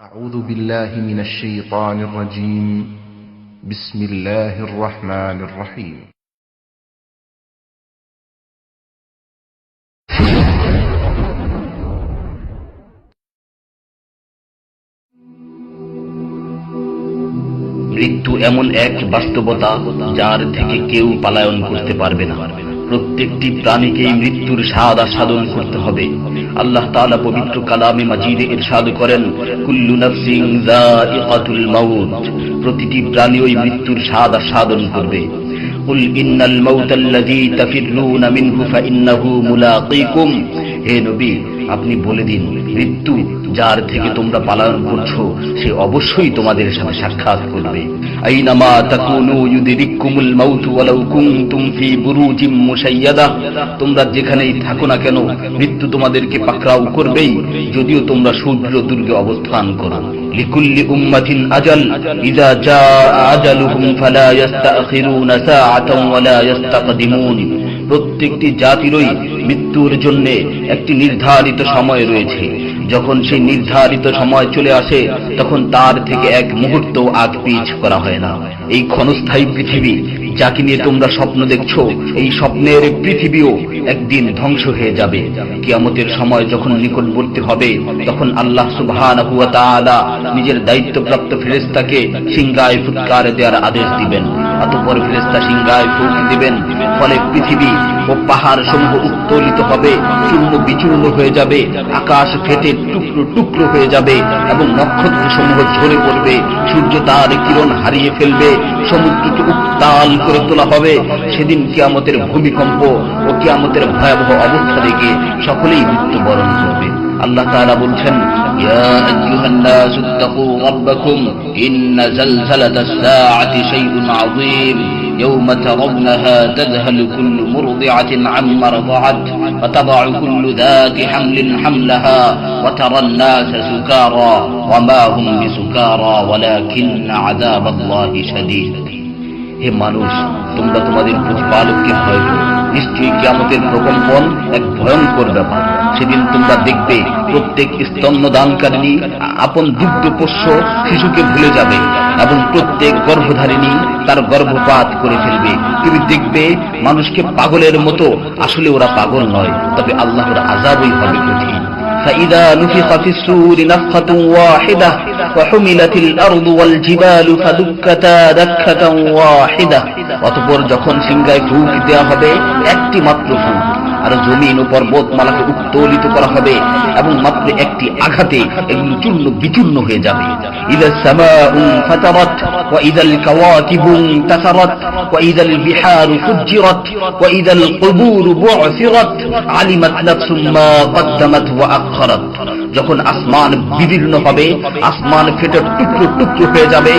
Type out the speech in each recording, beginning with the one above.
أعوذ بالله من الشيطان الرجيم بسم الله الرحمن الرحيم মৃত্যু এমন এক বাস্তবতা যার থেকে কেউ পলায়ন করতে পারবে না। প্রত্যেকটি প্রাণীকেই মৃত্যুর স্বাদ আস্বাদন করতে হবে। আল্লাহ তাআলা পবিত্র কালামে মাজিদে ইরশাদ করেন, কুল্লু নাফসিন যায়িকাতুল মাউত, প্রতিটি প্রাণী ওই মৃত্যুর স্বাদ আস্বাদন করবে। কুল ইন্নাল মাউতাল্লাযী তাফিররুনা মিনহু ফাইন্নাহু মুলাকীকুম, হে নবী আপনি বলে দিন, মৃত্যু যার থেকে তোমরা পলায়ন করছো সে অবশ্যই তোমাদের সাথে সাক্ষাৎ করবে। আইনামা তাকুনু ইউদরিকুমুল মাউত ওয়ালাউ কুনতুম ফি বুরুজিম মুশাইয়াদা, তোমরা যেখানেই থাকো না কেন মৃত্যু তোমাদেরকে পাকড়াও করবেই, যদিও তোমরা সূর্য দুর্গে অবস্থান করো। লিকুল্লি উম্মাতিন আজাল ইযা জাআ আজালুহুম ফালা ইস্তাখিরুনা সাআতান ওয়ালা ইস্তাকদিমুন, প্রত্যেকটি জাতিরই মৃত্যুর জন্য একটি নির্ধারিত সময় রয়েছে। যখন সেই নির্ধারিত সময় চলে আসে তখন তার থেকে এক মুহূর্ত আগ পিছ করা হয় না। এই ক্ষণস্থায়ী পৃথিবী যাকে নিয়ে তোমরা স্বপ্ন দেখছো, এই স্বপ্নের পৃথিবীও একদিন ধ্বংস হয়ে যাবে। কিয়ামতের সময় যখন নিকটবর্তী হবে তখন আল্লাহ সুবহানাহু ওয়া তাআলা নিজের দায়িত্বপ্রাপ্ত ফেরেশতাকে সিংহায় ফুৎকার দেওয়ার আদেশ দিবেন। অতঃপর ফেরেশতা সিংহায় ফুঁক দিবেন, ফলে পৃথিবী ও পাহাড় সমূহ উত্তোলিত হবে, চূর্ণ বিচূর্ণ হয়ে যাবে, আকাশ ফেটে টুকরো টুকরো হয়ে যাবে এবং নক্ষত্র সমূহ ঝরে পড়বে, সূর্য তার কিরণ হারিয়ে ফেলবে, সমুদ্রকে উত্তাল করে তোলা হবে। সেদিন কিয়ামতের ভূমিকম্প ও কিয়ামতের ভয়াবহ অবস্থা দেখে সকলেই মৃত্যুবরণ করবে। আল্লাহ তাআলা বলছেন, ইয়া আইয়ুহান নাসু ইত্তাকু রাব্বাকুম ইন্না যালযালাতাস সাআতি শাইউন আযীম ইয়াওমা তারাউনাহা তাযহালু কুল্লু মুরদি'াতিন আম্মা রাদা'আত ওয়া তাদা'ু কুল্লু যাতি হামলিন হামলাহা ওয়া তারান নাসা সুকারা ওয়া মা হুম বিসুকারা ওয়ালাকিন্না আযাবাল্লাহি শাদীদ। হে মানুষ, তোমরা তোমাদের প্রতিপালককে ভয় করো, নিশ্চয়ই কিয়ামতের প্রকম্পন এক ভয়ঙ্কর ব্যাপার। সেদিন তোমরা দেখবে প্রত্যেক স্তন্যদানকারিণী আপন দুগ্ধপোষ্য শিশুকে ভুলে যাবে এবং প্রত্যেক গর্ভধারিণী তার গর্ভপাত করে ফেলবে। তুমি দেখবে মানুষকে পাগলের মতো, আসলে ওরা পাগল নয়, তবে আল্লাহর আযাবই হবে কঠিন। فإذا نفخ في الصور نفخة واحدة وحملت الأرض والجبال فدكتا دكة واحدة, অতঃপর যখন সিংহায় ফুঁক দেওয়া হবে একটি মাত্র ফুঁক, আর জমিন ও পর্বতমালাকে উত্তোলিত করা হবে এবং মাত্র একটি আঘাতে এগুলো চূর্ণ বিচূর্ণ হয়ে যাবে। ইযা সামাউ ফাতারাত ওয়া ইযাল কাওয়াকিবু ইনতাসারাত ওয়া ইযাল বিহারু ফুজ্জিরাত ওয়া ইযাল কুবুরু বু'সিরাত আলিমাত নাফসুম মা কদ্দামাত ওয়া আখখারাত, যখন আসমান বিদীর্ণ হবে, আসমান ফেটে টুকরো টুকরো হয়ে যাবে,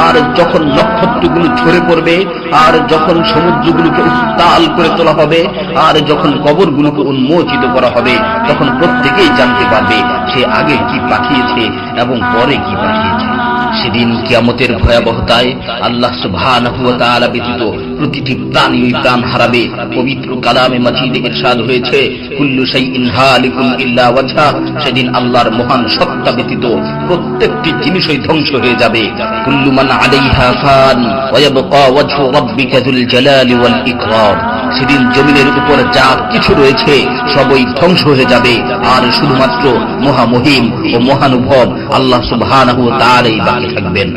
আর যখন নক্ষত্রগুলো ঝরে পড়বে, আর যখন সমুদ্রগুলোকে উত্তাল করে তোলা হবে, আর যখন কবরগুলোকে উন্মোচিত করা হবে, তখন প্রত্যেকেই জানতে পারবে সে আগে কি পাঠিয়েছে এবং পরে কি পাঠিয়েছে। সেদিন কিয়ামতের ভয়াবহতায় আল্লাহ সুবহানাহু ওয়া তাআলা ব্যতীত প্রতিটি প্রাণী প্রাণ হারাবে। পবিত্র কালামে মাজিদে ইরশাদ হয়েছে, কুল্লু শাইইন হালিকুন ইল্লা ওয়াজহা, সেদিন আল্লাহর মহান সত্তা ব্যতীত প্রত্যেকটি জিনিসই ধ্বংস হয়ে যাবে। কুল্লু মান আলাইহা ফান ওয়া ইয়াবকা ওয়াজহু রাব্বিকা যুল জালালি ওয়াল ইকরাম, সেদিন জমিনের উপর যা কিছু রয়েছে সবই ধ্বংস হয়ে যাবে, আর শুধুমাত্র মহামহিম ও মহানুভব আল্লাহ সুবহানাহু ওয়া তাআলাই বাকি থাকবেন।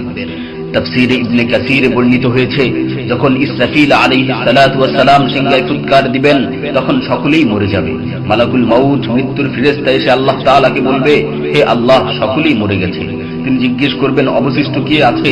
তাফসীরে ইবনে কাসীরে বর্ণিত হয়েছে, যখন ইসরাফিল আলাইহিস সালাতু ওয়াস সালাম সিংহায় ফুৎকার দিবেন তখন সকলেই মরে যাবে। মালাকুল মাউত মৃত্যুর ফেরেশতা এসে আল্লাহ তাআলাকে বলবে, হে আল্লাহ, সকলেই মরে গেছে। তিনি জিজ্ঞেস করবেন, অবশিষ্ট কে আছে?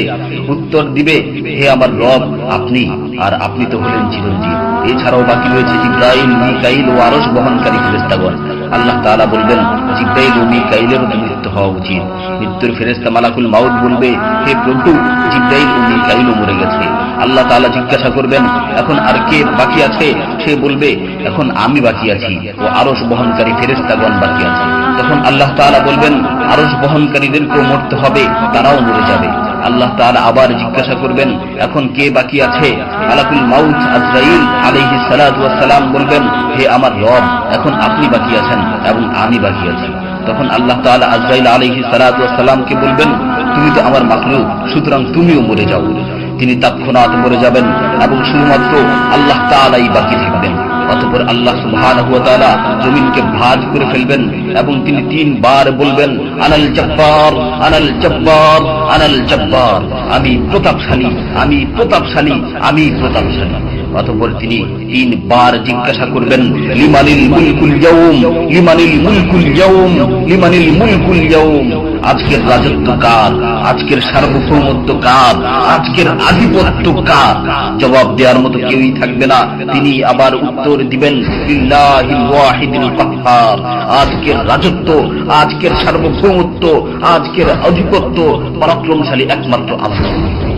উত্তর দিবে, হে আমার রব, আপনি, আর আপনি তো হলেন চিরঞ্জীব। এছাড়াও বাকি রয়েছে জিবরাইল, মিকাইল ও আরশ বহনকারী ফেরেশতাগণ। আল্লাহ তাআলা বলবেন, জিবরাইল ও মিকাইলেরও মৃত্যু হওয়া উচিত। মৃত্যুর ফেরেশতা মালাকুল মাউত বলবে, হে প্রভু, জিবরাইল ও মিকাইলও মরে গেছে। আল্লাহ তাআলা জিজ্ঞাসা করবেন, এখন আর কে বাকি আছে? সে বলবে, এখন আমি বাকি আছি ও আরশ বহনকারী ফেরেশতাগণ বাকি আছে। তখন আল্লাহ তাআলা বলবেন, আরশ বহনকারীদেরকেও মরতে হবে, তারাও মরে যাবে। আল্লাহ তাআলা আবার জিজ্ঞাসা করবেন, এখন কে বাকি আছে? মালাকুল মাউত আজরাইল আলাইহিস সালাতু ওয়াস সালাম বলবেন, হে আমার রব, এখন আপনি বাকি আছেন এবং আমি বাকি আছি। তখন আল্লাহ তাআলা আজরাইল আলাইহিস সালাতু ওয়াস সালামকে বলবেন, তুমি তো আমার মাখলুক, সুতরাং তুমিও মরে যাও। তিনি তৎক্ষণাৎ মরে যাবেন এবং শুধুমাত্র আল্লাহ তাআলাই বাকি থাকবেন। অতঃপর আল্লাহ সুবহানাহু ওয়া তাআলা জমিনকে ভাঁজ করে ফেলবেন এবং তিনি 3 বার বলবেন, আনাল জব্বার, আনাল জব্বার, আনাল জব্বার, আমি প্রতাপশালী, আমি প্রতাপশালী, আমি প্রতাপশালী। অতঃপর তিনি 3 বার জিজ্ঞাসা করবেন, লিমানিল মুলকুল ইয়াউম, লিমানিল মুলকুল ইয়াউম, লিমানিল মুলকুল ইয়াউম, আজকের রাজত্ব কার, আজকের সার্বভৌমত্ব কার, আজকের আধিপত্য কার? জবাব দেওয়ার মতো কেউই থাকবে না। তিনি আবার উত্তর দিবেন, লিল্লাহিল ওয়াহিদিল কাহ্হার, আজকের রাজত্ব, আজকের সার্বভৌমত্ব, আজকের আধিপত্য পরাক্রমশালী একমাত্র আল্লাহ।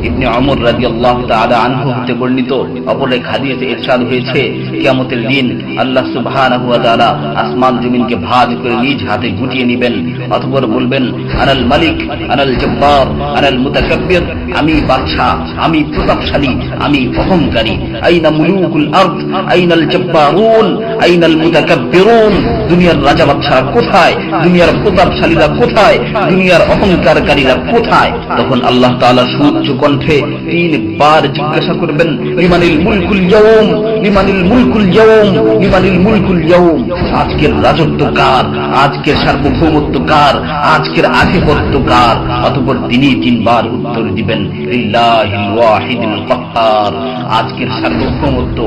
ইবনে ওমর রাদিয়াল্লাহু তাআলা আনহু হতে বর্ণিত অপর এক হাদিসে ইরশাদ হয়েছে, কিয়ামতের দিন আল্লাহ সুবহানাহু ওয়া তাআলা আসমান জমিনকে ভাঁজ করে নিজ হাতে গুটিয়ে নেবেন। অতঃপর বলবেন, আনাল মালিক, আনাল জব্বার, আনাল মুতাকাব্বির, আমি বাদশা, আমি প্রতাপশালী, আমি অহংকারী। আইনা মুলুকুল আরদ, আইনাল জব্বারুন, আইনাল মুতাকাব্বিরুন, দুনিয়ার রাজা বাদশারা কোথায়, দুনিয়ার প্রতাপশালীরা কোথায়, দুনিয়ার অহংকারকারীরা কোথায়? তখন আল্লাহ তাআলা সুউচ্চ কণ্ঠে 3 বার জিজ্ঞাসা করবেন, লিমানিল মুলকুল ইয়াউম, লিমানিল মুলকুল ইয়াউম, লিমানিল মুলকুল ইয়াউম, আজকের রাজত্ব কার, আজকের সার্বভৌমত্ব কার, আজকের আধিপত্য কার? অতঃপর তিনি 3 বার উত্তর দিবেন, লিল্লাহিল ওয়াহিদিল কাহ্হার, আজকের সার্বভৌমত্ব,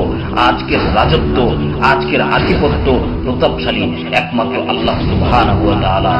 আজকের রাজত্ব, আজকের আধিপত্য প্রতাপশালী একমাত্র আল্লাহ সুবহানাহু ওয়া তাআলা।